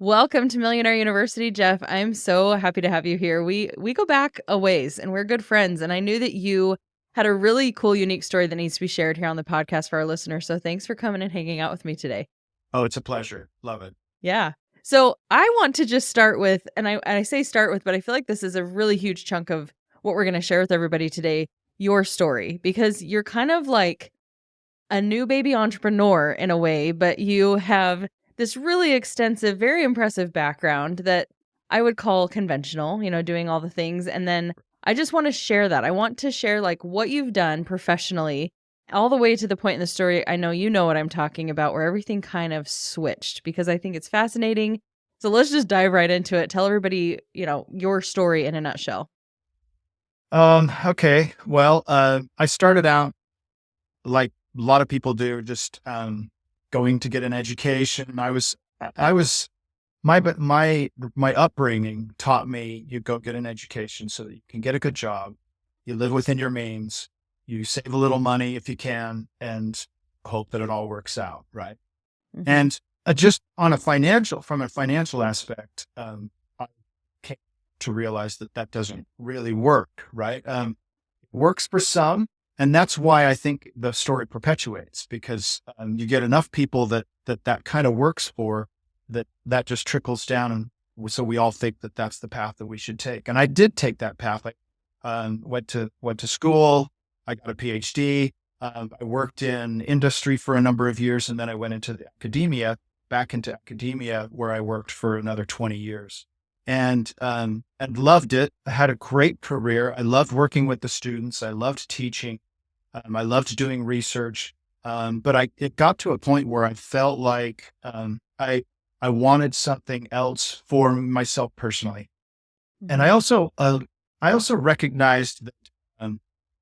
Welcome to Millionaire University, Jeff. I'm so happy to have you here. We go back a ways and we're good friends. And I knew that you had a really cool, unique story that needs to be shared here on the podcast for our listeners. So thanks for coming and hanging out with me today. Oh, it's a pleasure. Love it. Yeah. So I want to just start with, and I say start with, but I feel like this is a really huge chunk of what we're going to share with everybody today, your story, because you're kind of like a new baby entrepreneur in a way, but you have this really extensive, very impressive background that I would call conventional, doing all the things. And then I just want to share that. I want to share like what you've done professionally all the way to the point in the story. I know you know what I'm talking about, where everything kind of switched because I think it's fascinating. So let's just dive right into it. Tell everybody, your story in a nutshell. Okay. Well, I started out like a lot of people do, just going to get an education. My upbringing taught me you go get an education so that you can get a good job, you live within your means, you save a little money if you can, and hope that it all works out, right? Mhm. And just from a financial aspect, I came to realize that doesn't really work, right? It works for some, and that's why I think the story perpetuates, because you get enough people that kind of works for, that just trickles down, and so we all think that that's the path that we should take. And I did take that path. I went to school. I got a PhD. I worked in industry for a number of years, and then I went back into academia, where I worked for another 20 years, and loved it. I had a great career. I loved working with the students. I loved teaching. I loved doing research. But it got to a point where I felt like I wanted something else for myself personally, and I also recognized that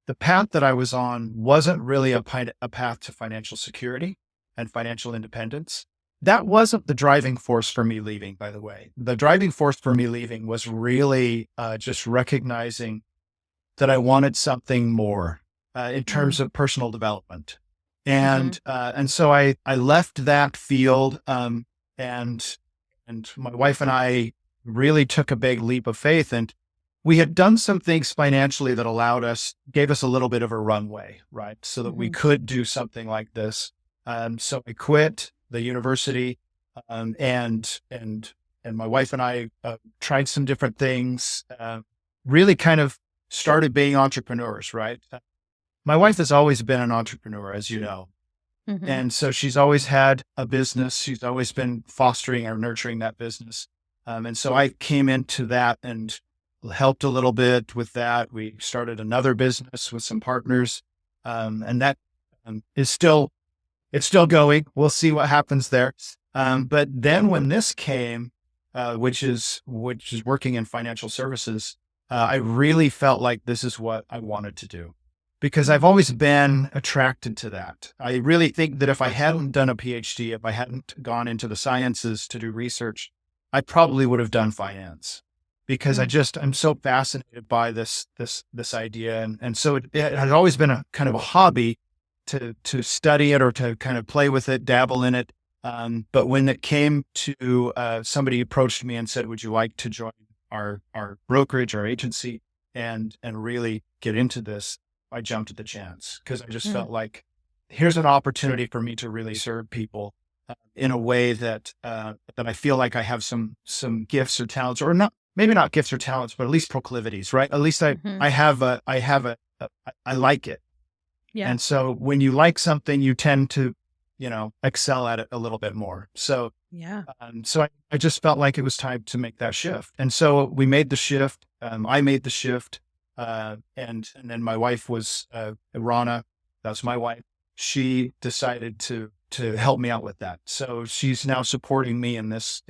the path that I was on wasn't really a path to financial security and financial independence. That wasn't the driving force for me leaving, by the way. The driving force for me leaving was really just recognizing that I wanted something more in terms of personal development. And so I left that field, and my wife and I really took a big leap of faith, and we had done some things financially that gave us a little bit of a runway, right? So that we could do something like this. So I quit the university, and my wife and I tried some different things, really kind of started being entrepreneurs, right? My wife has always been an entrepreneur, as you know. And so she's always had a business. She's always been fostering or nurturing that business. And so I came into that and helped a little bit with that. We started another business with some partners. And that is it's still going. We'll see what happens there. But then when this came, which is working in financial services, I really felt like this is what I wanted to do, because I've always been attracted to that. I really think that if I hadn't done a PhD, if I hadn't gone into the sciences to do research, I probably would have done finance, because I'm so fascinated by this idea. And so it has always been a kind of a hobby to study it or to kind of play with it, dabble in it. But when it came to, somebody approached me and said, would you like to join our brokerage, our agency, and really get into this? I jumped at the chance, because I just felt like here's an opportunity for me to really serve people in a way that I feel like I have some gifts or talents, or not, maybe not gifts or talents, but at least proclivities, right? At least I like it. Yeah. And so when you like something, you tend to, excel at it a little bit more. So, Yeah. so I just felt like it was time to make that shift. And so we made the shift. I made the shift. And then my wife was, Rana, that's my wife. She decided to help me out with that. So she's now supporting me in this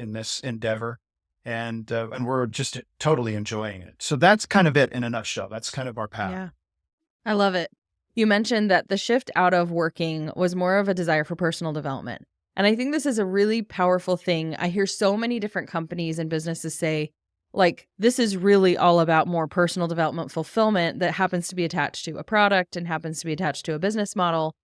endeavor. And we're just totally enjoying it. So that's kind of it in a nutshell. That's kind of our path. Yeah. I love it. You mentioned that the shift out of working was more of a desire for personal development. And I think this is a really powerful thing. I hear so many different companies and businesses say, like, this is really all about more personal development fulfillment that happens to be attached to a product and happens to be attached to a business model.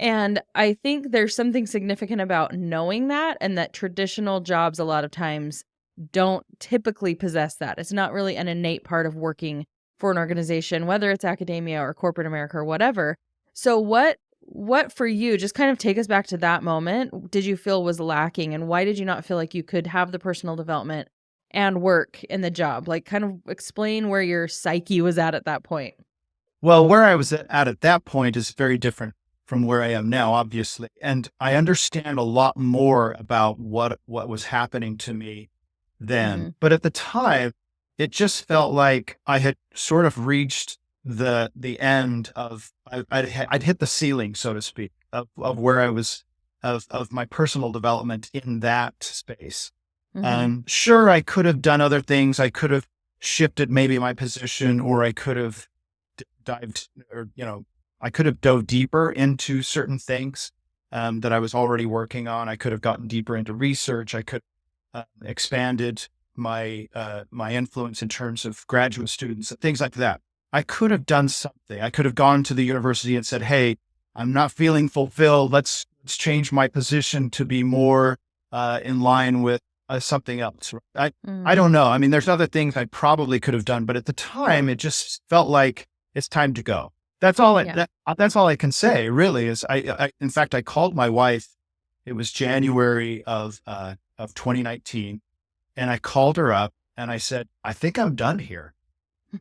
And I think there's something significant about knowing that, and that traditional jobs a lot of times don't typically possess that. It's not really an innate part of working for an organization, whether it's academia or corporate America or whatever. So what for you, just kind of take us back to that moment, did you feel was lacking, and why did you not feel like you could have the personal development and work in the job? Like, kind of explain where your psyche was at that point. Well, where I was at that point is very different from where I am now, obviously. And I understand a lot more about what was happening to me then. Mhm. But at the time, it just felt like I had sort of reached the end of I'd hit the ceiling, so to speak, of where I was of my personal development in that space. Mhm. Sure, I could have done other things. I could have shifted maybe my position, or I could have dived, or I could have dove deeper into certain things that I was already working on. I could have gotten deeper into research. I could expanded my influence in terms of graduate students and things like that. I could have done something. I could have gone to the university and said, "Hey, I'm not feeling fulfilled. Let's change my position to be more in line with something else." I Mhm. don't know. I mean, there's other things I probably could have done, but at the time, it just felt like it's time to go. That's all. Yeah. That's all I can say. Really, is in fact, I called my wife. It was January of 2019, and I called her up and I said, "I think I'm done here."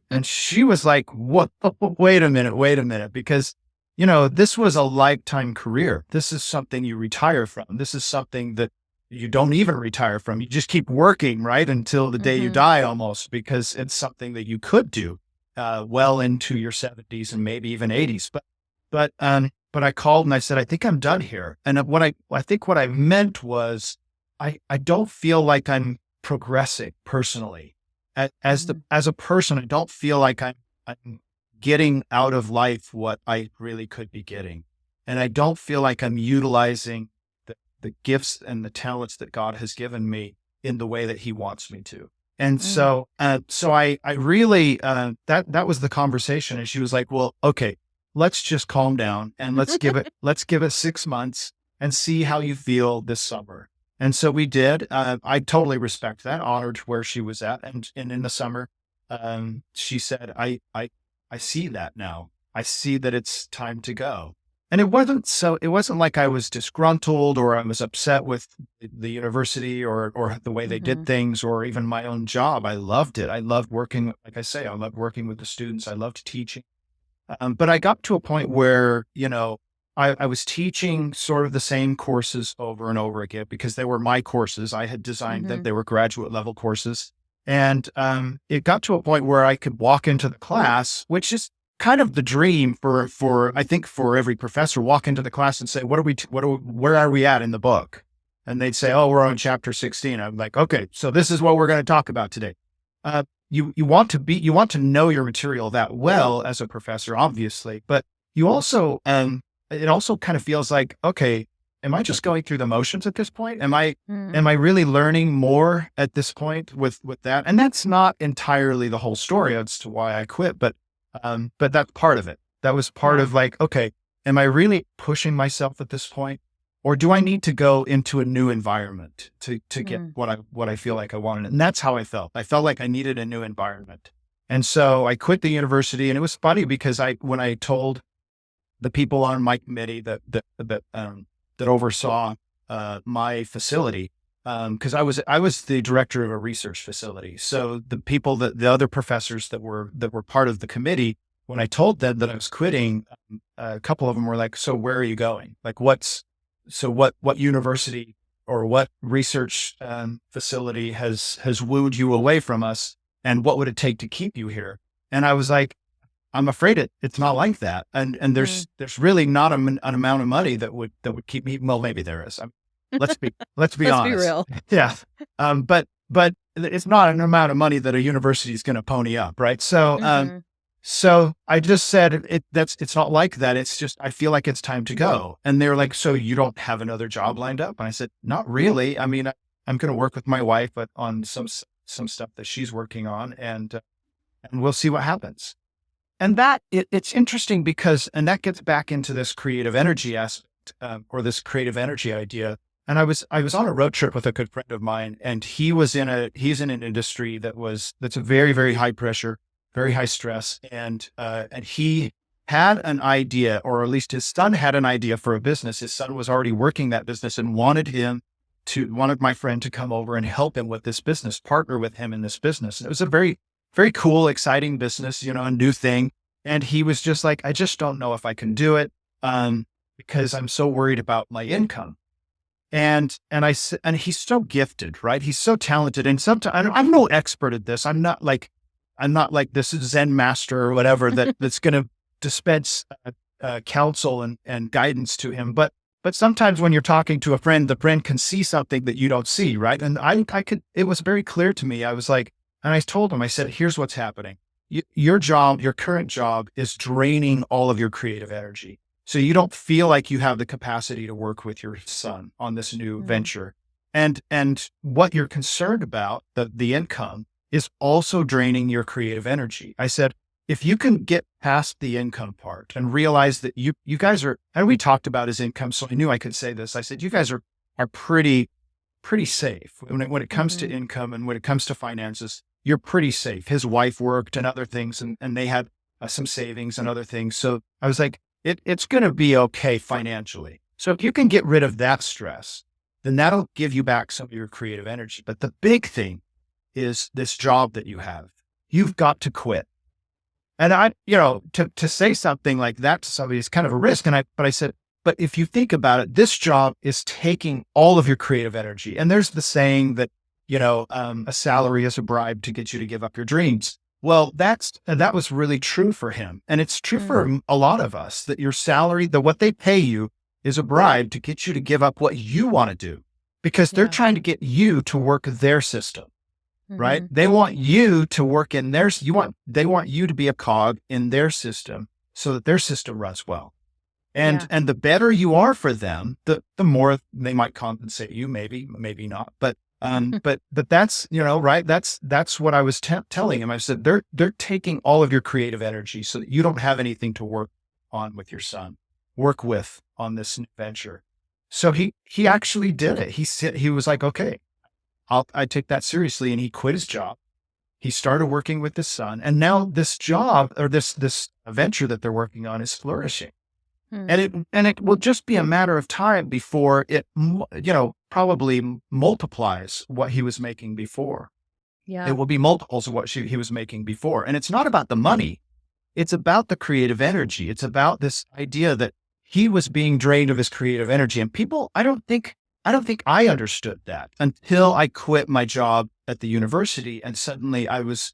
And she was like, "What? Wait a minute," because this was a lifetime career. This is something you retire from. This is something that you don't even retire from. You just keep working, right, until the day you Mhm. die, almost, because it's something that you could do well into your 70s and maybe even 80s. But I called and I said, "I think I'm done here." And I think what I meant was, I don't feel like I'm progressing personally Mhm. as a person. I don't feel like I'm getting out of life what I really could be getting. And I don't feel like I'm utilizing the gifts and the talents that God has given me in the way that he wants me to. And Mm. so I really, that was the conversation. And she was like, "Well, okay, let's just calm down and let's give it 6 months and see how you feel this summer." And so we did. I totally respect that, honored where she was at. And in the summer, she said, I see that now. I see that it's time to go. And it wasn't like I was disgruntled or I was upset with the university or the way they did Mhm. things or even my own job. I loved it. I loved working, like I say, I loved working with the students. I loved teaching. But I got to a point where, I was teaching sort of the same courses over and over again because they were my courses. I had designed them. Mhm. They were graduate level courses. And it got to a point where I could walk into the class, which is kind of the dream for I think for every professor, walk into the class and say, where are we at in the book? And they'd say, "Oh, we're on chapter 16. I'm like, "Okay, so this is what we're going to talk about today." You want to know your material that well as a professor, obviously, but you also it also kind of feels like, okay, am I just going through the motions at this point? Mm. Am I really learning more at this point with that? And that's not entirely the whole story as to why I quit, but that's part of it. That was part Yeah. of like, okay, am I really pushing myself at this point? Or do I need to go into a new environment to get Mm. what I feel like I wanted? And that's how I felt. I felt like I needed a new environment. And so I quit the university. And it was funny because when I told the people on my committee that oversaw my facility, because I was the director of a research facility. So the other professors that were part of the committee, when I told them that I was quitting, a couple of them were like, "So where are you going? Like, what university or what research facility has wooed you away from us, and what would it take to keep you here?" And I was like, "I'm afraid it's not like that. And Mm. there's really not an amount of money that would keep me. Well, maybe there is. Let's be Let's be honest. real. Yeah. But it's not an amount of money that a university is going to pony up, right? Mhm. So I just said it's not like that. It's just I feel like it's time to go. And they're like, "So you don't have another job lined up?" And I said, "Not really. I mean, I'm going to work with my wife, but on some stuff that she's working on, and we'll see what happens." it's interesting because, and that gets back into this creative energy aspect, or this creative energy idea. And I was on a road trip with a good friend of mine, and he's in an industry that's a very, very high pressure, very high stress. And he had an idea, or at least his son had an idea for a business. His son was already working that business and wanted my friend to come over and help him with this business, partner with him in this business. And it was a very, very cool, exciting business, a new thing. And he was just like, I just don't know if I can do it, because I'm so worried about my income. And he's so gifted, right? He's so talented. And sometimes I'm no expert at this. I'm not like this Zen master or whatever that's going to dispense counsel and guidance to him. But sometimes when you're talking to a friend, the friend can see something that you don't see, right? And it was very clear to me. I was like, and I told him, I said, here's what's happening. Your current job is draining all of your creative energy. So you don't feel like you have the capacity to work with your son on this new venture. And what you're concerned about, the income, is also draining your creative energy. I said, if you can get past the income part and realize that you guys are, and we talked about his income, so I knew I could say this. I said, you guys are pretty safe when it comes to income and when it comes to finances. You're pretty safe. His wife worked and other things, and they had some savings and other things. So I was like, it's going to be okay financially. So if you can get rid of that stress, then that'll give you back some of your creative energy. But the big thing is this job that you have. You've got to quit. And to say something like that to somebody is kind of a risk. But I said, but if you think about it, this job is taking all of your creative energy. And there's the saying that, a salary is a bribe to get you to give up your dreams. Well, that was really true for him. And it's true for a lot of us, that your salary, what they pay you, is a bribe to get you to give up what you want to do, because they're trying to get you to work their system, right? They want you to work in they want you to be a cog in their system so that their system runs well. And the better you are for them, the more they might compensate you, maybe not. But that's, right. That's what I was telling him. I said, they're taking all of your creative energy so that you don't have anything to work on with your son, work with on this venture. So he actually did it. He was like, okay, I take that seriously. And he quit his job. He started working with his son. And now this job, or this venture that they're working on, is flourishing. And it will just be a matter of time before it, probably multiplies what he was making before. Yeah. It will be multiples of what he was making before. And it's not about the money. It's about the creative energy. It's about this idea that he was being drained of his creative energy. And people, I don't think I understood that until I quit my job at the university. And suddenly I was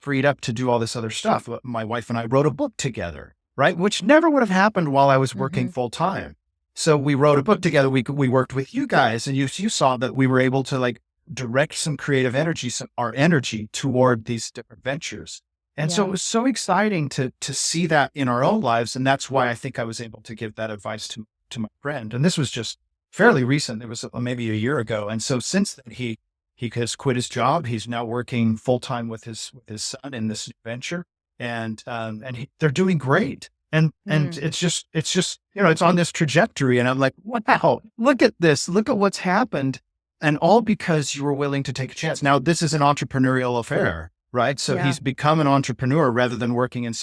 freed up to do all this other stuff. My wife and I wrote a book together. Right? Which never would have happened while I was working full time. So we wrote a book together. We worked with you guys, and you saw that we were able to direct some creative energy, our energy toward these different ventures. And so it was so exciting to see that in our own lives. And that's why I think I was able to give that advice to my friend. And this was just fairly recent. It was maybe a year ago. And so since then, he has quit his job. He's now working full time with his son in this venture. And they're doing great. And it's just, it's on this trajectory. And I'm like, wow, look at this, look at what's happened. And all because you were willing to take a chance. Now, this is an entrepreneurial affair, right? So he's become an entrepreneur rather than working in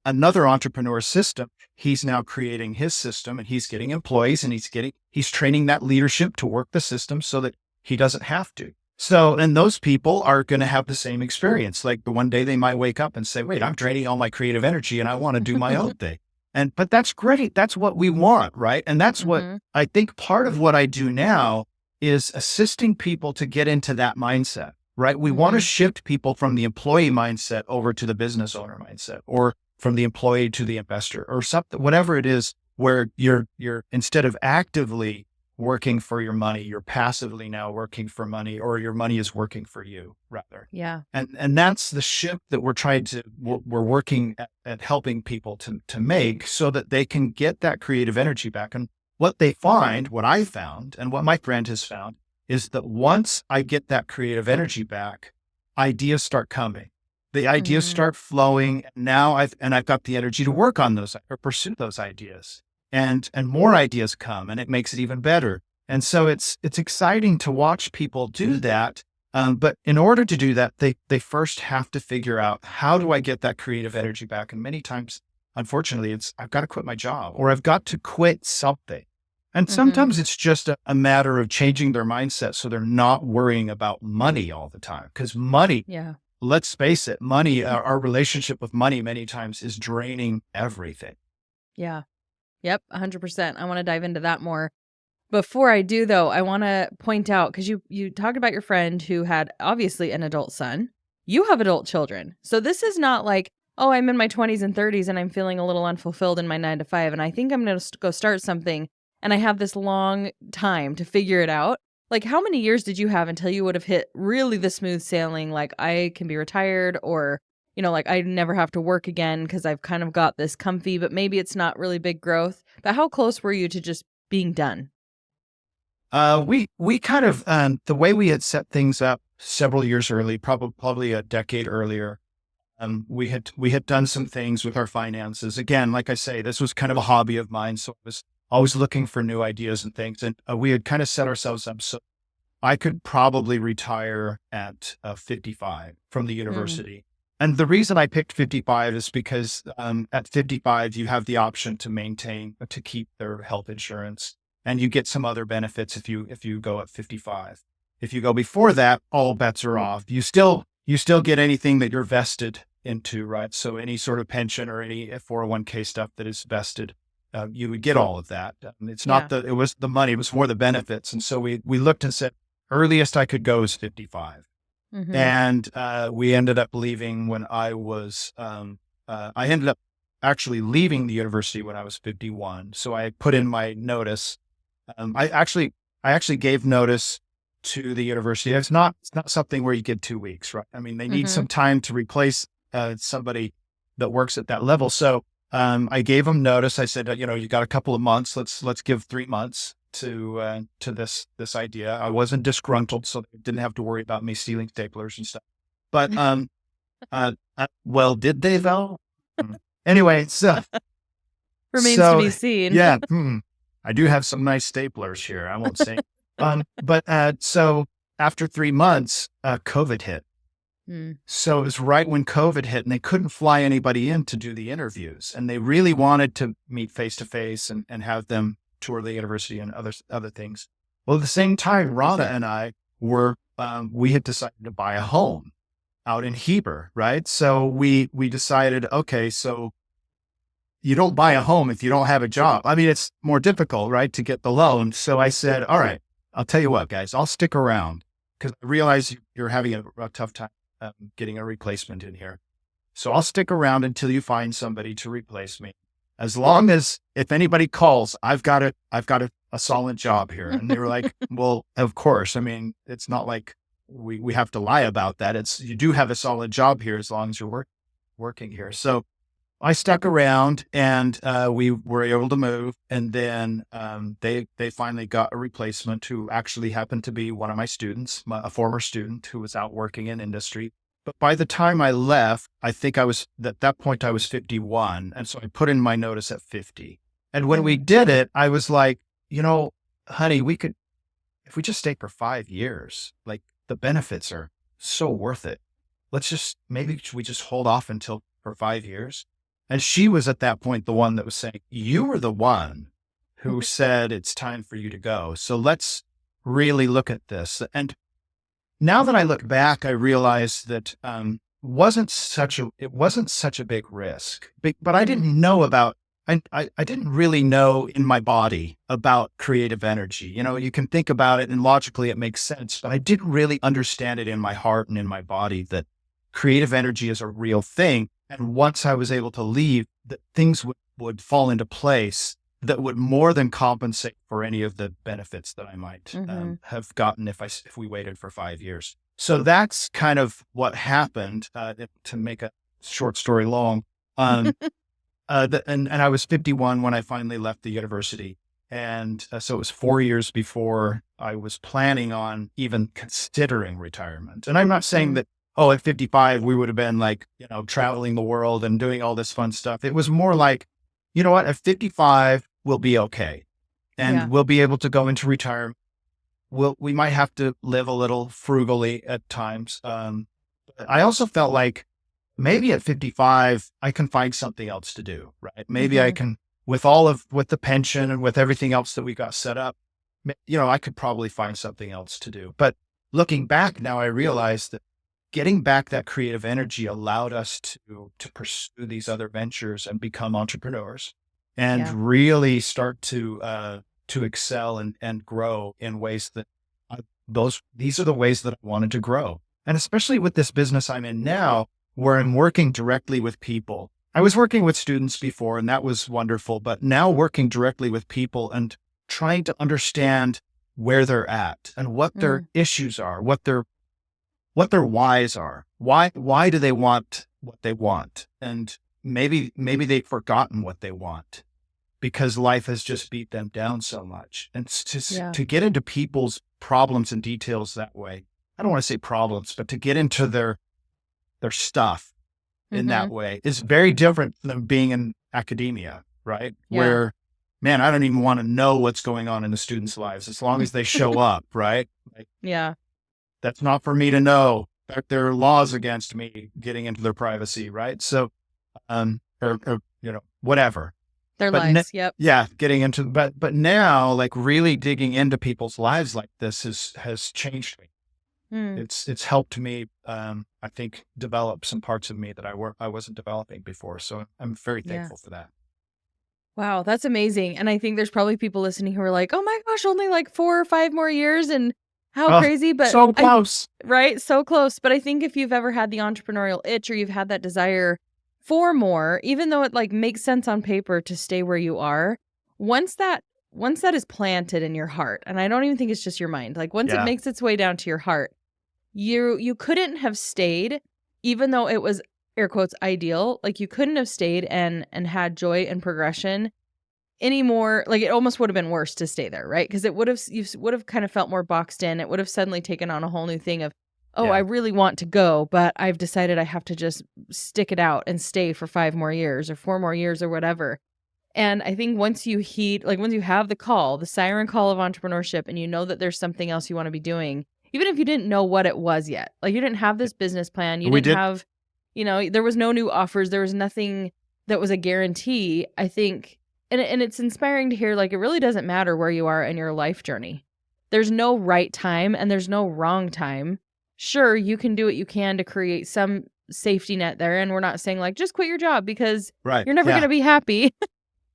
another entrepreneur's system. He's now creating his system, and he's getting employees, and he's training that leadership to work the system so that he doesn't have to. So, and those people are going to have the same experience. Like the one day they might wake up and say, wait, I'm draining all my creative energy and I want to do my own thing. But that's great. That's what we want. Right. And that's what I think part of what I do now is assisting people to get into that mindset, right? We want to shift people from the employee mindset over to the business owner mindset, or from the employee to the investor, or something, whatever it is, where you're instead of actively working for your money, you're passively now working for money, or your money is working for you rather. Yeah. And that's the shift that we're working at helping people to make, so that they can get that creative energy back. And what I found, and what my friend has found, is that once I get that creative energy back, ideas start coming. The ideas Mhm. start flowing. Now I've got the energy to work on those or pursue those ideas, and more ideas come, and it makes it even better. And so it's exciting to watch people do that. But in order to do that, they first have to figure out, how do I get that creative energy back? And many times, unfortunately, it's, I've got to quit my job, or I've got to quit something. And Mhm. sometimes it's just a matter of changing their mindset so they're not worrying about money all the time. Because money, Yeah. let's face it, money, our relationship with money many times is draining everything. Yeah. Yep, 100%. I wanna dive into that more. Before I do though, I wanna point out, because you talked about your friend who had obviously an adult son. You have adult children. So this is not like, "Oh, I'm in my 20s and 30s and I'm feeling a little unfulfilled in my 9 to 5, and I think I'm gonna go start something, and I have this long time to figure it out." Like, how many years did you have until you would have hit really the smooth sailing, like, "I can be retired," or, like, "I never have to work again because 'cause I've kind of got this comfy, but maybe it's not really big growth." But how close were you to just being done? We kind of, the way we had set things up several years early, probably a decade earlier. We had done some things with our finances. Again, like I say, this was kind of a hobby of mine, so I was always looking for new ideas and things. And we had kind of set ourselves up so I could probably retire at 55 from the Mm, university. And the reason I picked 55 is because at 55, you have the option to to keep their health insurance, and you get some other benefits if you go at 55. If you go before that, all bets are off. You still get anything that you're vested into, right? So any sort of pension or any 401k stuff that is vested, you would get all of that. It's not yeah. it was the money, it was more the benefits. And so we looked and said, earliest I could go is 55. Mhm. And we ended up leaving when I ended up actually leaving the university when I was 51. So I put in my notice. I actually gave notice to the university. It's not something where you get 2 weeks, right? I mean, they need Mhm. some time to replace somebody that works at that level. So I gave them notice. I said, you got a couple of months. Let's give 3 months to this idea. I wasn't disgruntled, so they didn't have to worry about me stealing staplers and stuff. But well, did they though? Hmm. Anyway, so Remains to so be seen. yeah, I do have some nice staplers here. I won't say. But so after 3 months, COVID hit. Mm, So it was right when COVID hit, and they couldn't fly anybody in to do the interviews, and they really wanted to meet face to face and have them tour the university and other things. Well, at the same time, Rana and I we had decided to buy a home out in Heber, right? So we decided, okay, so you don't buy a home if you don't have a job. I mean, it's more difficult, right, to get the loan. So I said, all right, I'll tell you what, guys, I'll stick around because I realize you're having a tough time getting a replacement in here. So I'll stick around until you find somebody to replace me. As long as if anybody calls, I've got a solid job here. And they were like, well, of course. I mean, it's not like we have to lie about that. It's, you do have a solid job here as long as you're working here. So I stuck around, and we were able to move. And then they finally got a replacement who actually happened to be one of my students, a former student who was out working in industry. But by the time I left, I think I was at that point I was 51, and so I put in my notice at 50. And when we mm, did it, I was like, honey, we could, if we just stay for 5 years, like, the benefits are so worth it. Maybe we just hold off until for 5 years. And she was at that point the one that was saying, you were the one who said it's time for you to go. So let's really look at this. And now that I look back, I realize that it wasn't such a big risk. But I mm, didn't know about I didn't really know in my body about creative energy. You can think about it and logically it makes sense, but I didn't really understand it in my heart and in my body that creative energy is a real thing. And once I was able to leave, that things would fall into place that would more than compensate for any of the benefits that I might mhm. have gotten if we waited for 5 years. So that's kind of what happened. To make a short story long, um, and I was 51 when I finally left the university, and so it was 4 years before I was planning on even considering retirement. And I'm not saying Mm, that oh, at 55, we would have been like, traveling the world and doing all this fun stuff. It was more like, you know what, at 55, we'll be okay. And Yeah. we'll be able to go into retirement. We might have to live a little frugally at times. I also felt like maybe at 55, I can find something else to do, right? Maybe I can, with the pension and with everything else that we got set up, I could probably find something else to do. But looking back now, I realized that getting back that creative energy allowed us to pursue these other ventures and become entrepreneurs and Yeah. really start to excel and grow in ways that these are the ways that I wanted to grow. And especially with this business I'm in now, where I'm working directly with people. I was working with students before, and that was wonderful, but now working directly with people and trying to understand where they're at and what their issues are, what their whys are. Why do they want what they want? And maybe they've forgotten what they want because life has just beat them down so much. And to get into people's problems and details that way, I don't want to say problems, but to get into their stuff in that way is very different than being in academia, right? Yeah. Where, man, I don't even want to know what's going on in the students' lives as long as they show up, right? Like, Yeah. that's not for me to know. In fact, there are laws against me getting into their privacy, right? So, or whatever. Their lives. Yep. Yeah, getting into, but now, like really digging into people's lives like this has changed me. It's helped me, I think, develop some parts of me that I wasn't developing before. So I'm very thankful for that. Wow, that's amazing. And I think there's probably people listening who are like, oh my gosh, only like 4 or 5 more years and how crazy. But so close. Right? So close. But I think if you've ever had the entrepreneurial itch or you've had that desire for more, even though it like makes sense on paper to stay where you are, once that is planted in your heart, and I don't even think it's just your mind, like once it makes its way down to your heart, you couldn't have stayed, even though it was air quotes ideal. Like you couldn't have stayed and had joy and progression anymore. Like it almost would have been worse to stay there, right? Because you would have kind of felt more boxed in. It would have suddenly taken on a whole new thing of, I really want to go, but I've decided I have to just stick it out and stay for 5 more years or 4 more years or whatever. And I think once you have the siren call of entrepreneurship, and you know that there's something else you want to be doing, even if you didn't know what it was yet, like you didn't have this business plan, you didn't have, there was no new offers, there was nothing that was a guarantee. I think, and it's inspiring to hear, like, it really doesn't matter where you are in your life journey. There's no right time and there's no wrong time. Sure, you can do what you can to create some safety net there. And we're not saying like, just quit your job because you're never going to be happy.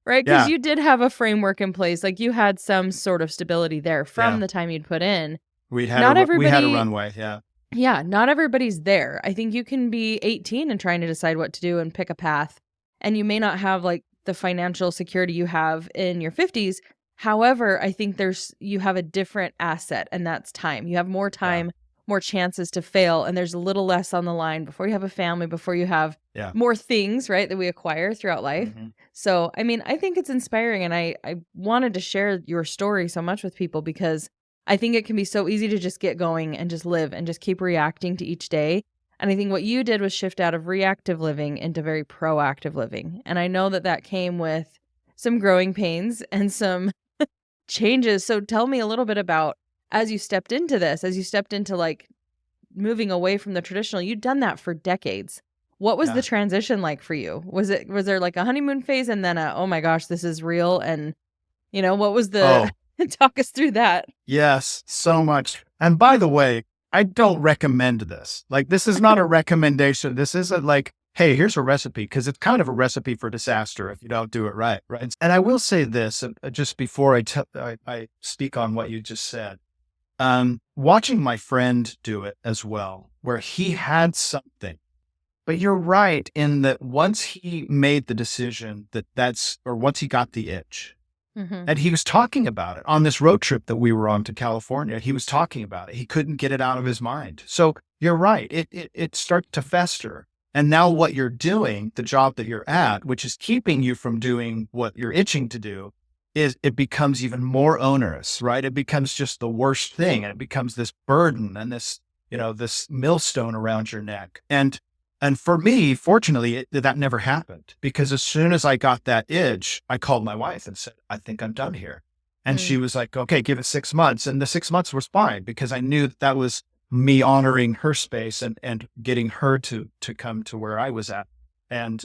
Right? Because you did have a framework in place. Like you had some sort of stability there from the time you'd put in. We had a runway. Yeah. Yeah. Not everybody's there. I think you can be 18 and trying to decide what to do and pick a path. And you may not have like the financial security you have in your 50s. However, I think you have a different asset, and that's time. You have more time, more chances to fail, and there's a little less on the line before you have a family, before you have more things, right, that we acquire throughout life. So, I mean, I think it's inspiring, and I wanted to share your story so much with people because I think it can be so easy to just get going and just live and just keep reacting to each day. And I think what you did was shift out of reactive living into very proactive living. And I know that came with some growing pains and some changes. So tell me a little bit about, as you stepped into like moving away from the traditional, you'd done that for decades. What was the transition like for you? Was there like a honeymoon phase and then oh my gosh, this is real? And what was talk us through that. Yes, so much. And by the way, I don't recommend this. Like, this is not a recommendation. This isn't like, hey, here's a recipe, because it's kind of a recipe for disaster if you don't do it right. Right. And I will say this just before I speak on what you just said. Watching my friend do it as well, where he had something, but you're right in that once he made the decision once he got the itch, and he was talking about it on this road trip that we were on to California, he was talking about it. He couldn't get it out of his mind. So you're right. It starts to fester. And now what you're doing, the job that you're at, which is keeping you from doing what you're itching to do, it becomes even more onerous, right? It becomes just the worst thing. And it becomes this burden and this this millstone around your neck. And for me, fortunately, that never happened, because as soon as I got that itch, I called my wife and said, I think I'm done here. And she was like, okay, give it 6 months. And the 6 months was fine, because I knew that was me honoring her space and getting her to come to where I was at. And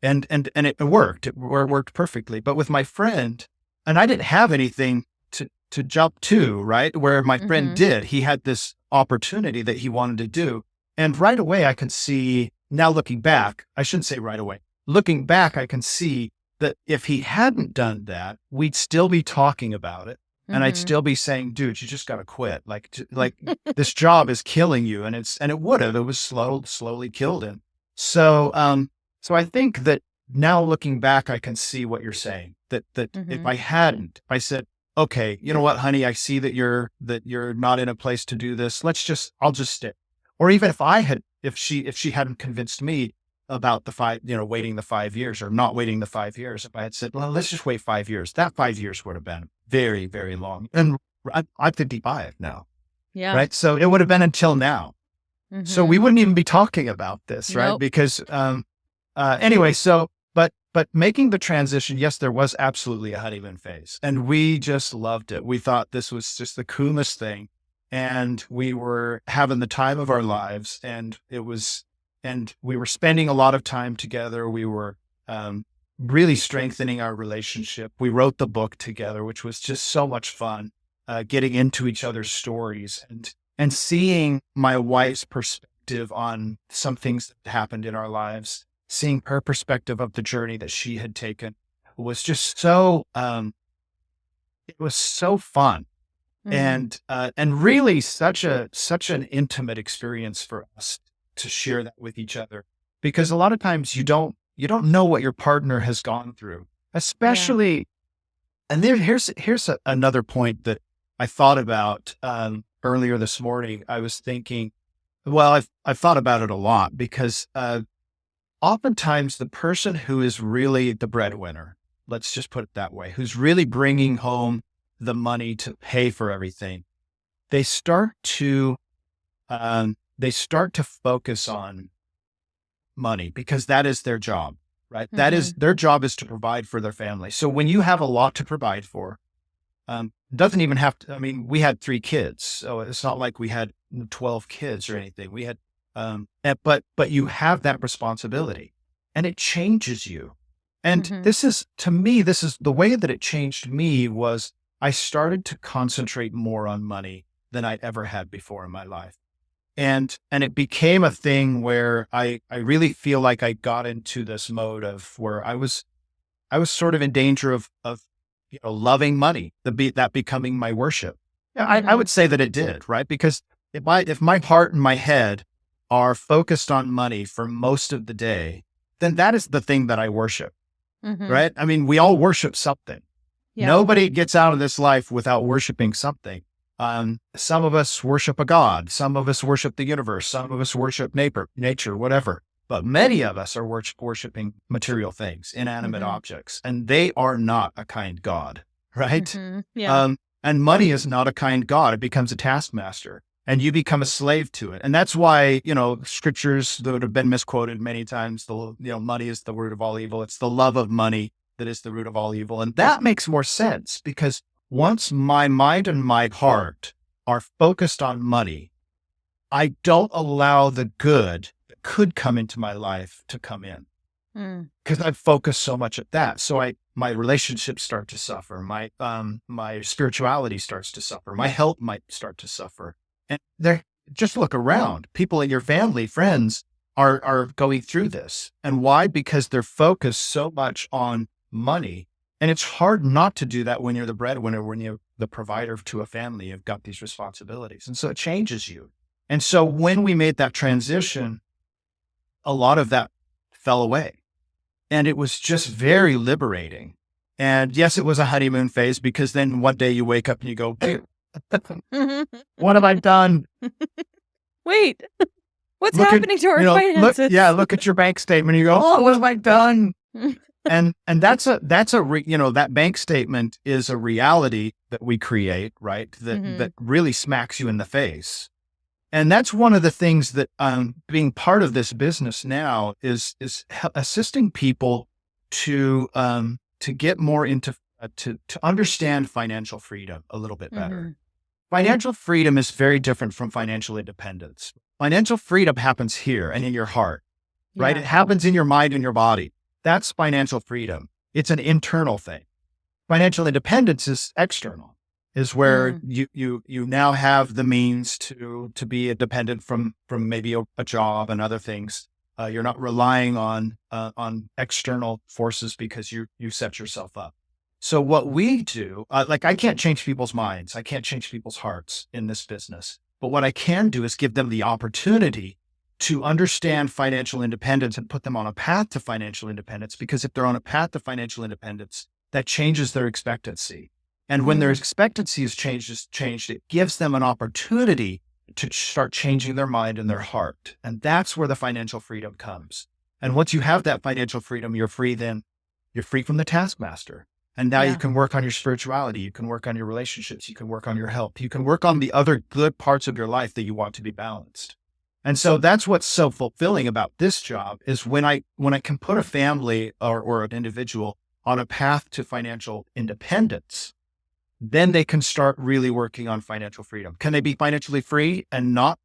it worked. It worked perfectly. But with my friend, and I didn't have anything to jump to, right? Where my friend did, he had this opportunity that he wanted to do. And right away, I can see, now looking back, I shouldn't say right away, looking back, I can see that if he hadn't done that, we'd still be talking about it. And I'd still be saying, dude, you just got to quit. Like this job is killing you. And it would have, it was slowly killed him. So I think that now looking back, I can see what you're saying, that if I hadn't, I said, okay, you know what, honey, I see that you're not in a place to do this. I'll just stick. Or even if she hadn't convinced me about waiting the 5 years or not waiting the 5 years, if I had said, well, let's just wait 5 years, that 5 years would have been very, very long. And I'm 55 now. Yeah. Right. So it would have been until now. So we wouldn't even be talking about this. Right. Nope. Because, anyway, but making the transition, yes, there was absolutely a honeymoon phase, and we just loved it. We thought this was just the coolest thing. And we were having the time of our lives, and we were spending a lot of time together. We were really strengthening our relationship. We wrote the book together, which was just so much fun, getting into each other's stories and seeing my wife's perspective on some things that happened in our lives, seeing her perspective of the journey that she had taken was just it was so fun. And really such an intimate experience for us to share that with each other, because a lot of times you don't know what your partner has gone through, especially. And here's another point that I thought about earlier this morning. I was thinking, well, I've thought about it a lot, because oftentimes the person who is really the breadwinner, let's just put it that way, who's really bringing home the money to pay for everything, they start to focus on money, because that is their job, right? That is their job, is to provide for their family. So when you have a lot to provide for, doesn't even have to, I mean, we had 3 kids, so it's not like we had 12 kids or anything. We had, but you have that responsibility, and it changes you. And this is the way that it changed me. Was I started to concentrate more on money than I'd ever had before in my life. And it became a thing where I really feel like I got into this mode of where I was sort of in danger of loving money, that becoming my worship. Yeah, I would say that it did, right? Because if my heart and my head are focused on money for most of the day, then that is the thing that I worship, right? I mean, we all worship something. Yeah. Nobody gets out of this life without worshiping something. Some of us worship a god. Some of us worship the universe. Some of us worship nature, whatever. But many of us are worshiping material things, inanimate objects, and they are not a kind God, right? Yeah. And money is not a kind God. It becomes a taskmaster, and you become a slave to it. And that's why, scriptures that have been misquoted many times, money is the root of all evil. It's the love of money that is the root of all evil. And that makes more sense, because once my mind and my heart are focused on money, I don't allow the good that could come into my life to come in, because I've focused so much at that. So my relationships start to suffer. My spirituality starts to suffer. My health might start to suffer. And just look around. People in your family, friends are going through this. And why? Because they're focused so much on money. And it's hard not to do that when you're the breadwinner, when you're the provider to a family. You've got these responsibilities. And so it changes you. And so when we made that transition, a lot of that fell away. And it was just very liberating. And yes, it was a honeymoon phase, because then one day you wake up and you go, hey, what have I done? Wait, what's happening to our finances? Look at your bank statement. And you go, oh, what have I done? And that bank statement is a reality that we create, right? That really smacks you in the face. And that's one of the things that being part of this business now is assisting people to get more into to understand financial freedom a little bit better. Mm-hmm. Financial freedom is very different from financial independence. Financial freedom happens here and in your heart, right? Yeah. It happens in your mind and your body. That's financial freedom. It's an internal thing. Financial independence is external, is where Mm. you now have the means to be independent from maybe a job and other things. You're not relying on external forces because you set yourself up. So what we do, like I can't change people's minds, I can't change people's hearts in this business, but what I can do is give them the opportunity to understand financial independence and put them on a path to financial independence. Because if they're on a path to financial independence, that changes their expectancy. And when their Mm. expectancy is changed, it gives them an opportunity to start changing their mind and their heart. And that's where the financial freedom comes. And once you have that financial freedom, you're free from the taskmaster. And now you Yeah. can work on your spirituality. You can work on your relationships. You can work on your health. You can work on the other good parts of your life that you want to be balanced. And so that's what's so fulfilling about this job is when I can put a family or an individual on a path to financial independence, then they can start really working on financial freedom. Can they be financially free and not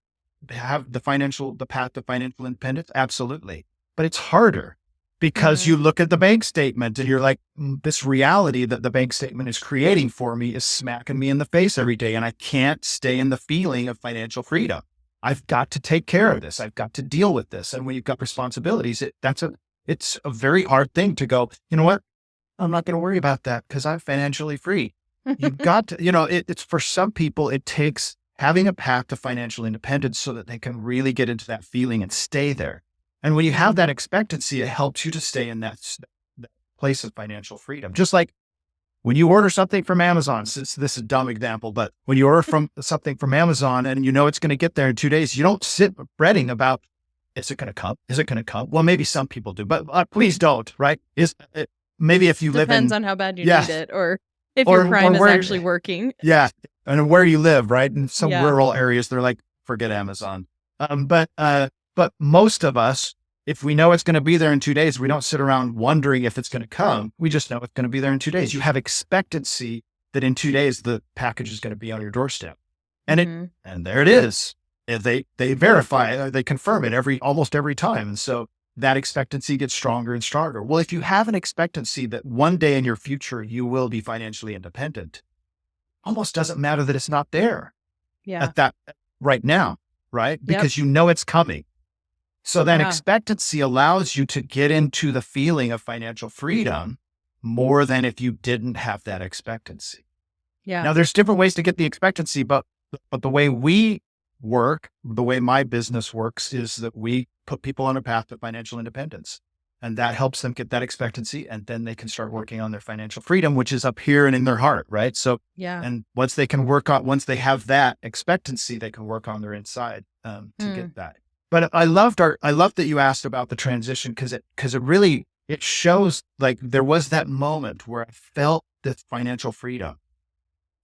have the path to financial independence? Absolutely. But it's harder because Mm-hmm. you look at the bank statement and you're like, this reality that the bank statement is creating for me is smacking me in the face every day. And I can't stay in the feeling of financial freedom. I've got to take care of this. I've got to deal with this. And when you've got responsibilities, it's a very hard thing to go, you know what? I'm not going to worry about that because I'm financially free. You've got to, it's for some people, it takes having a path to financial independence so that they can really get into that feeling and stay there. And when you have that expectancy, it helps you to stay in that place of financial freedom. Just like when you order something from Amazon, since this is a dumb example, but when you order something from Amazon and you know it's going to get there in 2 days, you don't sit fretting about, is it going to come? Is it going to come? Well, maybe some people do, but please don't, right? Maybe if you live Depends in, on how bad you yeah, need it, or if your or Prime is where, actually working. yeah, and where you live, right? In some Yeah. rural areas, they're like, forget Amazon. But most of us, if we know it's going to be there in 2 days, we don't sit around wondering if it's going to come. We just know it's going to be there in 2 days. You have expectancy that in 2 days, the package is going to be on your doorstep. Mm-hmm. And there it is. And they verify, they confirm it almost every time. And so that expectancy gets stronger and stronger. Well, if you have an expectancy that one day in your future, you will be financially independent, almost doesn't matter that it's not there Yeah. at that right now, right? Yep. Because you know it's coming. So that Yeah. expectancy allows you to get into the feeling of financial freedom more than if you didn't have that expectancy. Yeah. Now, there's different ways to get the expectancy, but the way we work, the way my business works is that we put people on a path to financial independence. And that helps them get that expectancy. And then they can start working on their financial freedom, which is up here and in their heart, right? So, Yeah. and once they have that expectancy, they can work on their inside to get that. But I love that you asked about the transition because it really, it shows like there was that moment where I felt this financial freedom.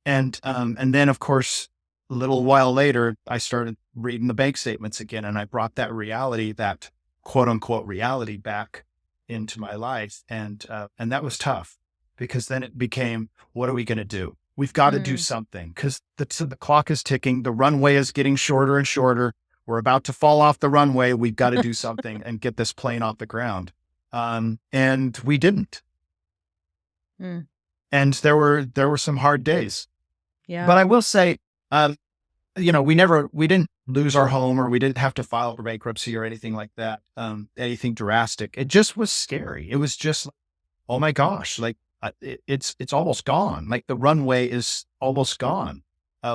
And then of course, a little while later, I started reading the bank statements again, and I brought that reality, that quote unquote reality, back into my life, and that was tough because then it became, what are we going to do? We've got to do something because the clock is ticking. The runway is getting shorter and shorter. We're about to fall off the runway. We've got to do something and get this plane off the ground. And we didn't. And there were some hard days. Yeah. But I will say, we didn't lose our home or we didn't have to file for bankruptcy or anything like that. Anything drastic. It just was scary. It was just like, oh my gosh, like it's almost gone. Like the runway is almost gone.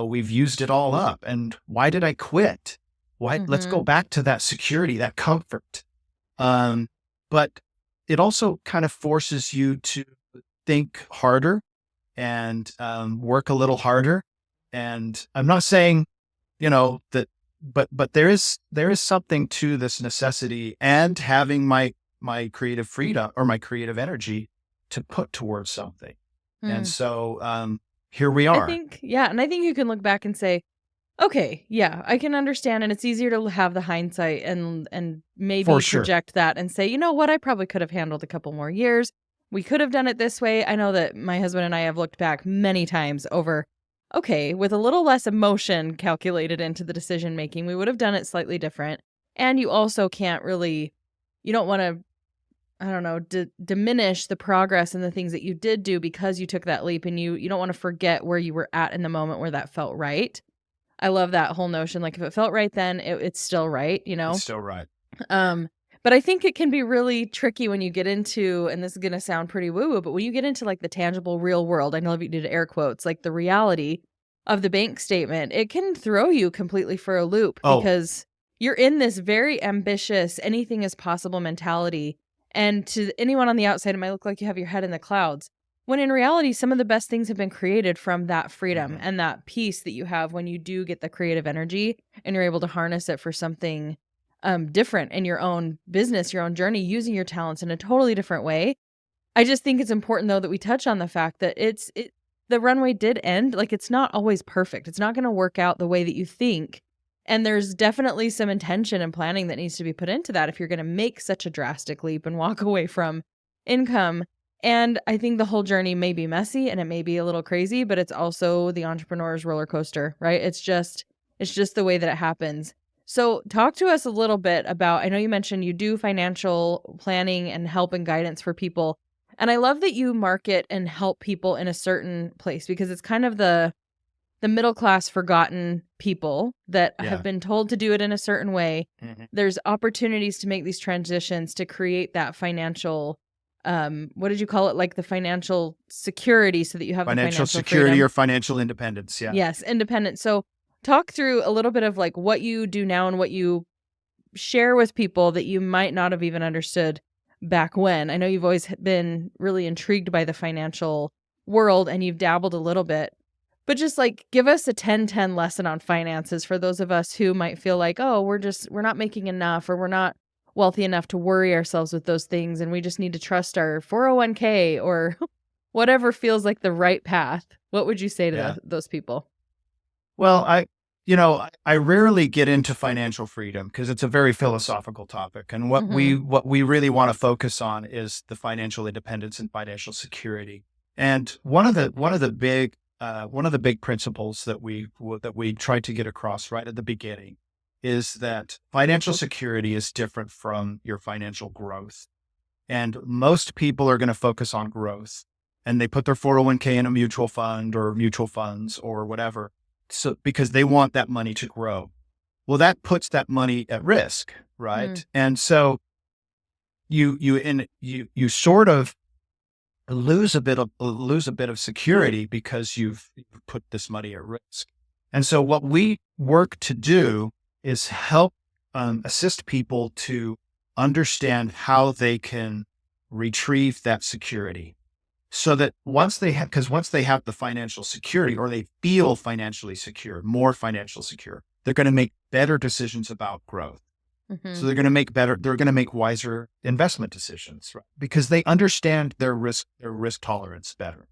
We've used it all up. And why did I quit? Let's go back to that security, that comfort. But it also kind of forces you to think harder and work a little harder. And I'm not saying, that, but there is something to this necessity and having my creative freedom or my creative energy to put towards something. And so here we are. And I think you can look back and say, Okay, yeah, I can understand, and it's easier to have the hindsight and For maybe sure. project that and say, you know what, I probably could have handled a couple more years. We could have done it this way. I know that my husband and I have looked back many times over, okay, with a little less emotion calculated into the decision making, we would have done it slightly different. And you also can't really, you don't want to, I don't know, diminish the progress and the things that you did do because you took that leap, and you don't want to forget where you were at in the moment where that felt right. I love that whole notion, like, if it felt right then, it's still right, you It's know? still right. Um, but I think it can be really tricky when you get into, and this is gonna sound pretty woo-woo, but when you get into, like, the tangible real world, I know you did air quotes, like, the reality of the bank statement, it can throw you completely for a loop Oh, because you're in this very ambitious, anything is possible mentality, and to anyone on the outside, it might look like you have your head in the clouds, when in reality, some of the best things have been created from that freedom mhm. and that peace that you have when you do get the creative energy and you're able to harness it for something different in your own business, your own journey, using your talents in a totally different way. I just think it's important though that we touch on the fact that the runway did end. Like, it's not always perfect. It's not going to work out the way that you think. And there's definitely some intention and planning that needs to be put into that if you're going to make such a drastic leap and walk away from income. And I think the whole journey may be messy and it may be a little crazy, but it's also the entrepreneur's roller coaster, right? It's just the way that it happens. So, talk to us a little bit about, I know you mentioned you do financial planning and help and guidance for people. And I love that you market and help people in a certain place because it's kind of the middle class forgotten people that have Yeah. been told to do it in a certain way. Mhm. There's opportunities to make these transitions to create that financial what did you call it? Like the financial security so that you have the Financial financial security freedom. or financial independence. Yeah. Yes, independent. So talk through a little bit of like what you do now and what you share with people that you might not have even understood back when. I know you've always been really intrigued by the financial world and you've dabbled a little bit, but just like give us a 10-10 lesson on finances for those of us who might feel like, oh, we're not making enough or we're not wealthy enough to worry ourselves with those things and we just need to trust our 401k or whatever feels like the right path. What would you say to Yeah. those people? Well, I rarely get into financial freedom because it's a very philosophical topic. And Mhm. what we really want to focus on is the financial independence and financial security. And one of the big principles that we try to get across right at the beginning is that financial security is different from your financial growth. And most people are going to focus on growth and they put their 401k in a mutual fund or mutual funds or whatever. So because they want that money to grow. Well, that puts that money at risk, Mm. right? And so you sort of lose a bit of security because you've put this money at risk. And so what we work to do is help assist people to understand how they can retrieve that security so that once they have the financial security or they feel financially secure, more financial secure, they're going to make better decisions about growth. So Mhm. they're going to make wiser investment decisions, right? Because they understand their risk tolerance better.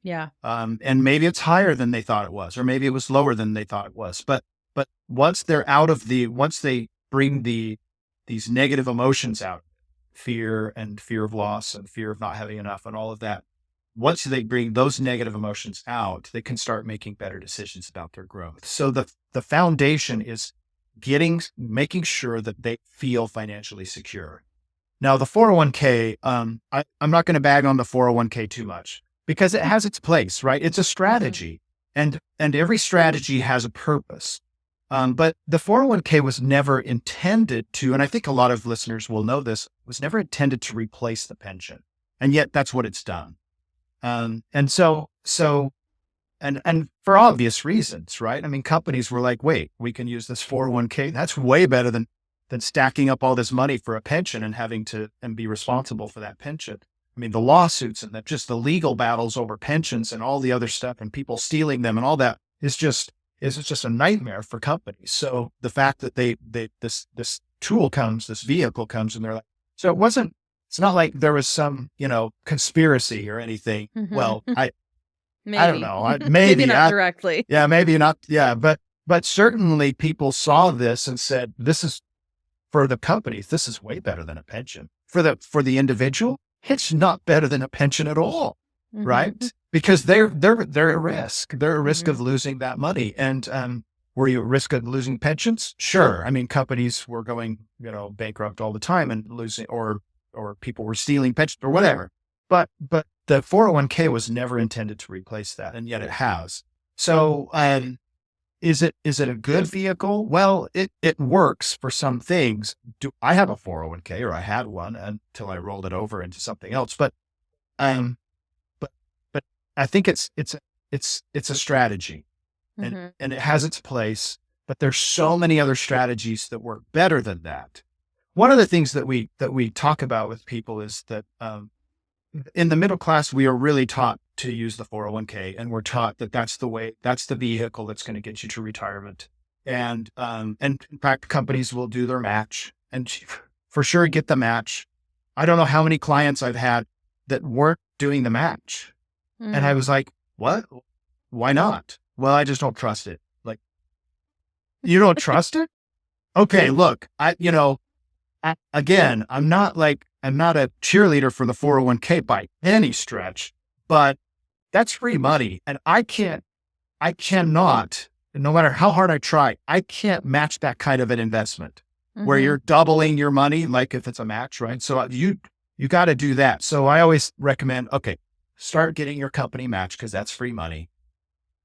Yeah. And maybe it's higher than they thought it was, or maybe it was lower than they thought it was. But once they bring these negative emotions out, fear and fear of loss and fear of not having enough and all of that, once they bring those negative emotions out, they can start making better decisions about their growth. So the foundation is making sure that they feel financially secure. Now, the 401k, I'm not going to bag on the 401k too much because it has its place, right? It's a Mhm. strategy, and every strategy has a purpose. But the 401k was never intended to, and I think a lot of listeners will know this, was never intended to replace the pension, and yet that's what it's done. And and for obvious reasons, right? I mean, companies were like, wait, we can use this 401k. That's way better than stacking up all this money for a pension and having to and be responsible for that pension. I mean, the lawsuits and just the legal battles over pensions and all the other stuff and people stealing them and all that is just a nightmare for companies. So the fact that this tool comes, this vehicle comes, and they're like, so it's not like there was some, conspiracy or anything. Mhm. Well, I don't Maybe. know. Maybe Maybe not directly. yeah, maybe not. Yeah, but But certainly people saw this and said, this is for the companies, this is way better than a pension. For the individual, it's not better than a pension at all, right? Because they're at risk. They're at risk of losing that money. And were you at risk of losing pensions? Sure. I mean, companies were going, bankrupt all the time and losing, or people were stealing pensions or whatever. But the 401k was never intended to replace that, and yet it has. So is it a good vehicle? Well, it works for some things. I have a 401k, or I had one until I rolled it over into something else. But I think it's a strategy, and it has its place. But there's so many other strategies that work better than that. One of the things that we talk about with people is that in the middle class, we are really taught to use the 401k, and we're taught that that's the vehicle that's going to get you to retirement. And in fact, companies will do their match, and for sure get the match. I don't know how many clients I've had that weren't doing the match. And I was like, what? Why not? Well, I just don't trust it. Like, you don't trust it? Okay, look, again, I'm not a cheerleader for the 401k by any stretch, but that's free money. And I cannot, no matter how hard I try, I can't match that kind of an investment where you're doubling your money, like if it's a match, right? So you got to do that. So I always recommend, okay, start getting your company match, because that's free money,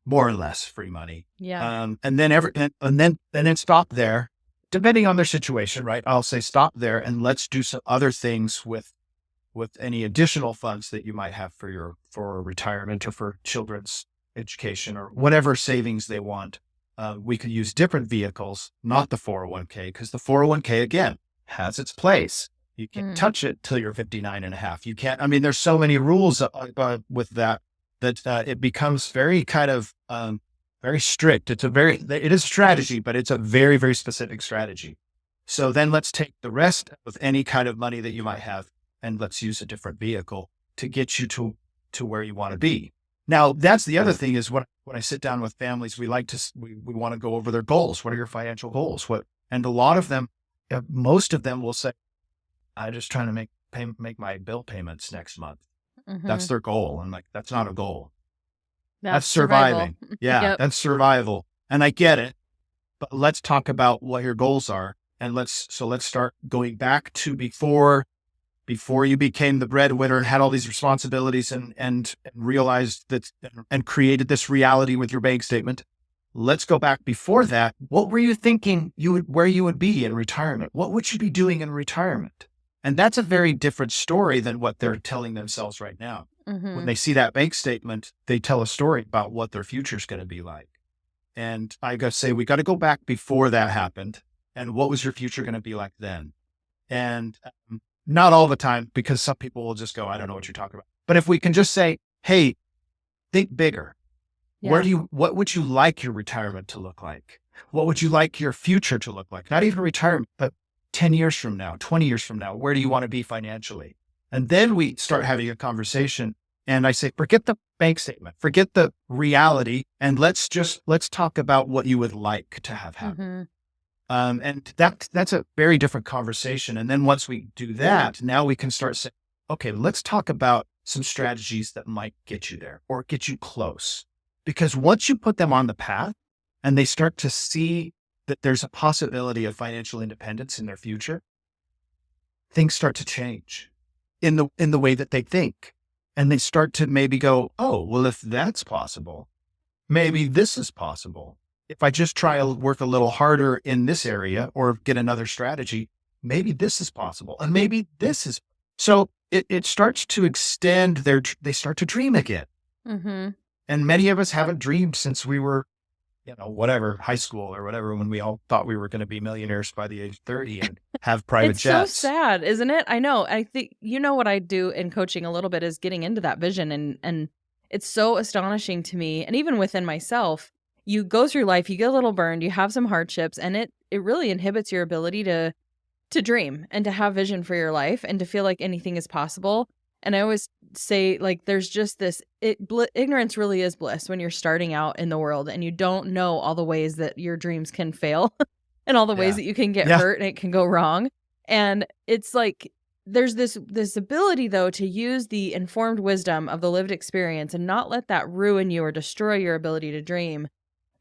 more or less free money. Yeah. And then stop there. Depending on their situation, right? I'll say stop there and let's do some other things with any additional funds that you might have for retirement or for children's education or whatever savings they want. We could use different vehicles, not the 401k, because the 401k, again, has its place. You can't touch it till you're 59 and a half. You can't, I mean, there's so many rules with that it becomes very kind of, very strict. It is a strategy, but it's a very, very specific strategy. So then let's take the rest of any kind of money that you might have, and let's use a different vehicle to get you to where you want to be. Now, that's the other thing is when I sit down with families, we want to go over their goals. What are your financial goals? And a lot of them, most of them will say, I'm just trying to make my bill payments next month. That's their goal. I'm like, that's not a goal. That's surviving. Yeah, Yep. That's survival. And I get it, but let's talk about what your goals are. And let's start going back to before you became the breadwinner and had all these responsibilities and realized that and created this reality with your bank statement. Let's go back before that. What were you thinking where you would be in retirement? What would you be doing in retirement? And that's a very different story than what they're telling themselves right now. When they see that bank statement, they tell a story about what their future is going to be like. And I got to say, we got to go back before that happened. And what was your future going to be like then? And not all the time, because some people will just go, I don't know what you're talking about. But if we can just say, hey, think bigger. Yeah. What would you like your retirement to look like? What would you like your future to look like? Not even retirement, but 10 years from now, 20 years from now, where do you want to be financially? And then we start having a conversation, and I say, forget the bank statement, forget the reality, and let's talk about what you would like to have happen. And that's a very different conversation. And then once we do that, now we can start saying, okay, let's talk about some strategies that might get you there or get you close. Because once you put them on the path and they start to see that there's a possibility of financial independence in their future, things start to change in the way that they think. And they start to maybe go, oh, well, if that's possible, maybe this is possible. If I just try to work a little harder in this area or get another strategy, maybe this is possible. And maybe this is. So it starts to extend they start to dream again. And many of us haven't dreamed since we were, high school or whatever, when we all thought we were going to be millionaires by the age of 30 and have private jets. So sad, isn't it? I know. I think, what I do in coaching a little bit is getting into that vision. And it's so astonishing to me. And even within myself, you go through life, you get a little burned, you have some hardships, and it really inhibits your ability to dream and to have vision for your life and to feel like anything is possible. And I always say, like, there's just this, ignorance really is bliss when you're starting out in the world and you don't know all the ways that your dreams can fail and all the ways Yeah. that you can get Yeah. hurt and it can go wrong. And it's like, there's this ability though to use the informed wisdom of the lived experience and not let that ruin you or destroy your ability to dream,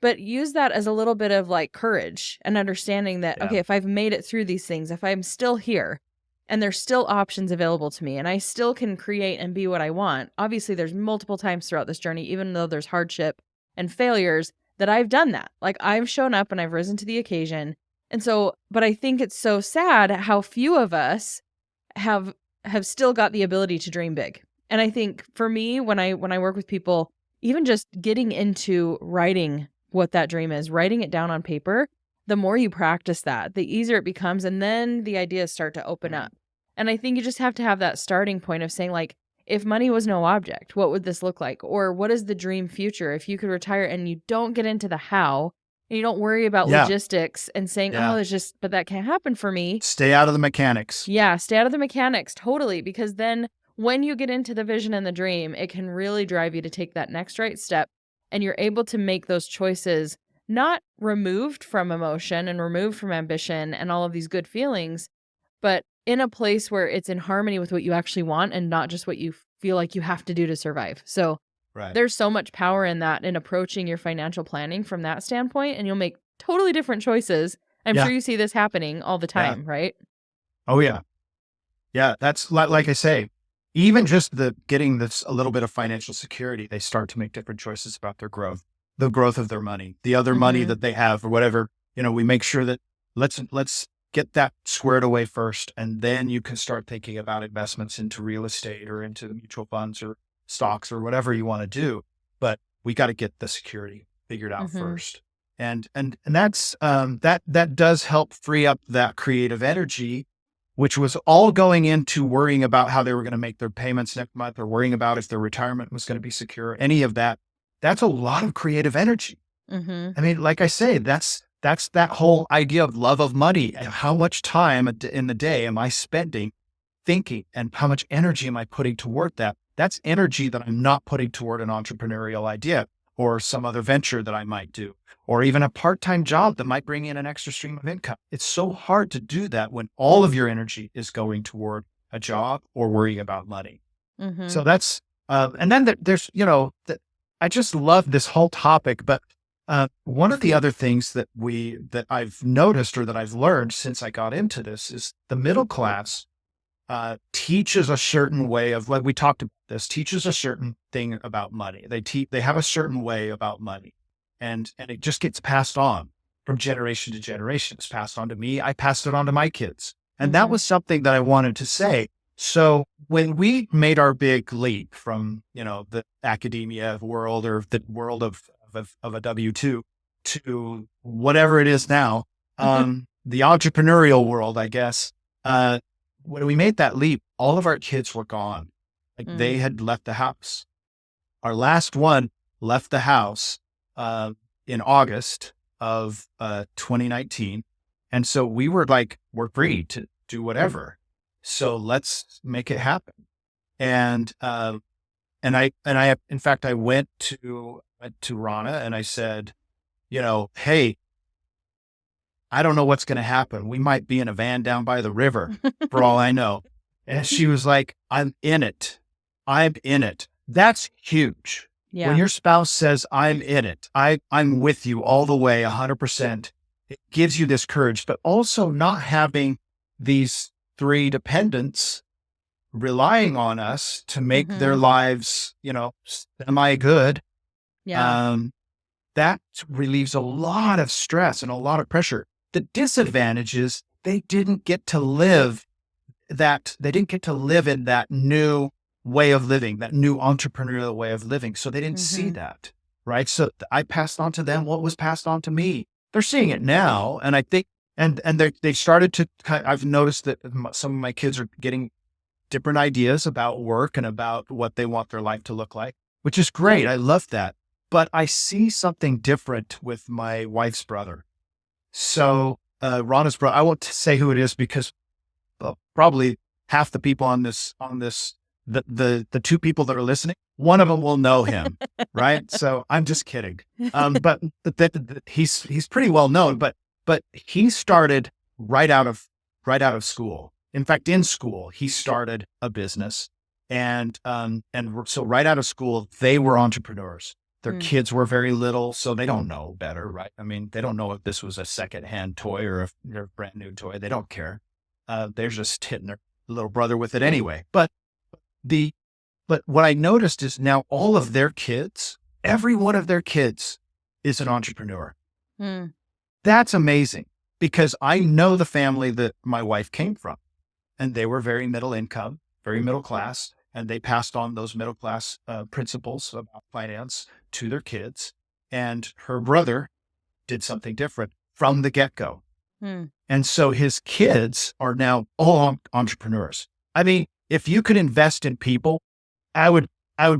but use that as a little bit of like courage and understanding that, Yeah. okay, if I've made it through these things, if I'm still here and there's still options available to me and I still can create and be what I want. Obviously, there's multiple times throughout this journey, even though there's hardship and failures, that I've done that. Like, I've shown up and I've risen to the occasion. And so, but I think it's so sad how few of us have still got the ability to dream big. And I think for me, when I work with people, even just getting into writing what that dream is, writing it down on paper, the more you practice that, the easier it becomes. And then the ideas start to open up. And I think you just have to have that starting point of saying, like, if money was no object, what would this look like? Or what is the dream future? If you could retire and you don't get into the how, and you don't worry about Yeah. logistics and saying, Yeah. oh, there's just, but that can't happen for me. Stay out of the mechanics. Yeah, stay out of the mechanics, totally. Because then when you get into the vision and the dream, it can really drive you to take that next right step. And you're able to make those choices not removed from emotion and removed from ambition and all of these good feelings, but in a place where it's in harmony with what you actually want and not just what you feel like you have to do to survive. So Right. there's so much power in that, in approaching your financial planning from that standpoint, and you'll make totally different choices. I'm Yeah. sure you see this happening all the time, right? Oh yeah. Yeah. That's like I say, even just the getting this a little bit of financial security, they start to make different choices about their growth, the growth of their money, the other money Mhm. that they have or whatever. We make sure that let's get that squared away first. And then you can start thinking about investments into real estate or into mutual funds or stocks or whatever you want to do. But we got to get the security figured out Mhm. first. And that's, that does help free up that creative energy, which was all going into worrying about how they were going to make their payments next month or worrying about if their retirement was going to be secure, any of that. That's a lot of creative energy. Mhm. I mean, like I say, that's that whole idea of love of money. How much time in the day am I spending thinking and how much energy am I putting toward that? That's energy that I'm not putting toward an entrepreneurial idea or some other venture that I might do, or even a part-time job that might bring in an extra stream of income. It's so hard to do that when all of your energy is going toward a job or worrying about money. Mhm. So that's, and then there's, I just love this whole topic, but one of the other things that I've noticed or that I've learned since I got into this is the middle class teaches a certain way of, like we talked about this, teaches a certain thing about money. They have a certain way about money, and it just gets passed on from generation to generation. It's passed on to me. I passed it on to my kids, and that Mhm. was something that I wanted to say. So when we made our big leap from the academia world or the world of a W-2 to whatever it is now, the entrepreneurial world, I guess. When we made that leap, all of our kids were gone. Like they had left the house. Our last one left the house in August of 2019. And so we were like, we're free to do whatever. So let's make it happen. And in fact, I went to Rana and I said, hey, I don't know what's going to happen. We might be in a van down by the river for all I know. And she was like, I'm in it. I'm in it. That's huge. Yeah. When your spouse says, I'm in it, I'm with you all the way, 100%. It gives you this courage, but also not having these three dependents relying on us to make their lives, semi good. Yeah. That relieves a lot of stress and a lot of pressure. The disadvantage is they didn't get to live in that new way of living, that new entrepreneurial way of living. So they didn't see that, right? So I passed on to them what was passed on to me. They're seeing it now. And I think, and they started to, I've noticed that some of my kids are getting different ideas about work and about what they want their life to look like, which is great. I love that. But I see something different with my wife's brother. So Rana's brother, I won't say who it is because probably half the people on this the two people that are listening, one of them will know him, right? So I'm just kidding. But he's pretty well known, but he started right out of school. In fact, in school, he started a business, and so right out of school, they were entrepreneurs. Their kids were very little, so they don't know better, right? I mean, they don't know if this was a secondhand toy or a brand new toy. They don't care. They're just hitting their little brother with it anyway. But what I noticed is now all of their kids, every one of their kids is an entrepreneur. That's amazing, because I know the family that my wife came from, and they were very middle income, very middle class, and they passed on those middle class principles about finance to their kids. And her brother did something different from the get-go. And so his kids are now all entrepreneurs. I mean, if you could invest in people, I would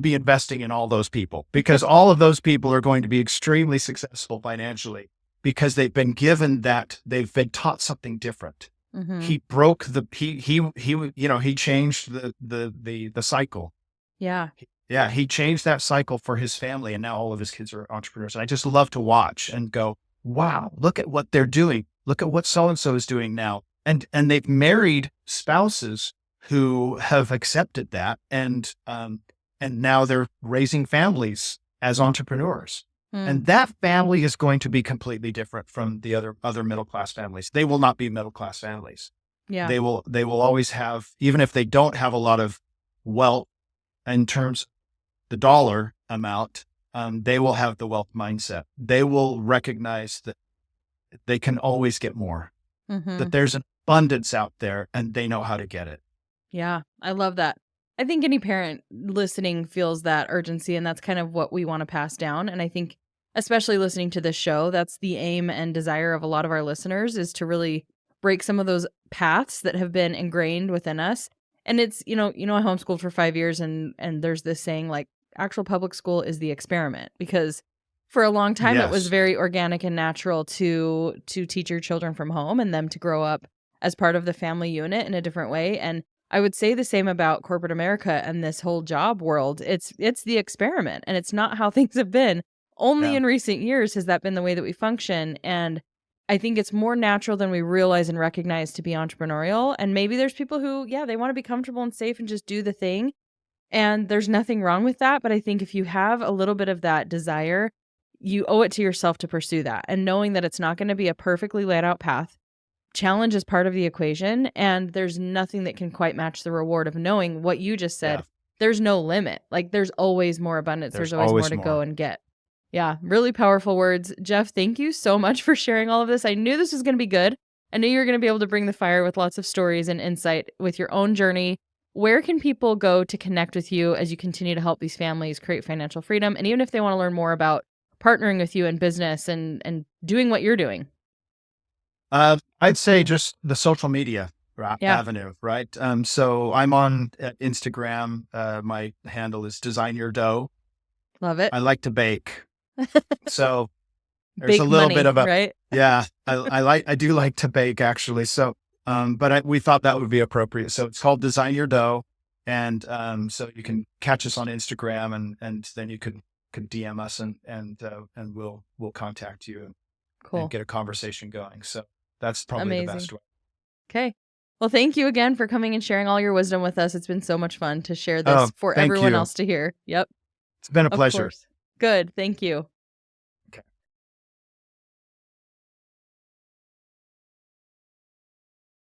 be investing in all those people, because all of those people are going to be extremely successful financially, because they've been given that, they've been taught something different. He broke he changed the cycle. Yeah. Yeah. He changed that cycle for his family, and now all of his kids are entrepreneurs. And I just love to watch and go, wow, look at what they're doing. Look at what so-and-so is doing now. And they've married spouses who have accepted that. And now they're raising families as entrepreneurs. And that family is going to be completely different from the other middle-class families. They will not be middle-class families. Yeah. They will always have, even if they don't have a lot of wealth in terms of the dollar amount, they will have the wealth mindset. They will recognize that they can always get more, that there's an abundance out there, and they know how to get it. Yeah, I love that. I think any parent listening feels that urgency, and that's kind of what we want to pass down. And I think, especially listening to this show, that's the aim and desire of a lot of our listeners, is to really break some of those paths that have been ingrained within us. And it's, I homeschooled for 5 years, and there's this saying, like, actual public school is the experiment, because for a long time it was very organic and natural to teach your children from home and them to grow up as part of the family unit in a different way. And I would say the same about corporate America and this whole job world. It's the experiment, and it's not how things have been. Only in recent years has that been the way that we function. And I think it's more natural than we realize and recognize to be entrepreneurial. And maybe there's people who, they want to be comfortable and safe and just do the thing. And there's nothing wrong with that. But I think if you have a little bit of that desire, you owe it to yourself to pursue that. And knowing that it's not going to be a perfectly laid out path. Challenge is part of the equation, and there's nothing that can quite match the reward of knowing what you just said. There's no limit. Like, there's always more abundance. There's always more to go and get. Yeah, really powerful words. Jeff, thank you so much for sharing all of this. I knew this was going to be good. I knew you were going to be able to bring the fire with lots of stories and insight with your own journey. Where can people go to connect with you as you continue to help these families create financial freedom? And even if they want to learn more about partnering with you in business and doing what you're doing? I'd say just the social media avenue, right? So I'm on Instagram. My handle is Design Your Dough. Love it. I like to bake. So there's Bake a little money, bit of a, right? Yeah, I do like to bake, actually. So, but we thought that would be appropriate. So it's called Design Your Dough. And so you can catch us on Instagram, and then you can DM us, and we'll contact you and get a conversation going. So that's probably the best way. Okay. Well, thank you again for coming and sharing all your wisdom with us. It's been so much fun to share this for everyone else to hear. Yep. It's been a pleasure. Of course. Good. Thank you.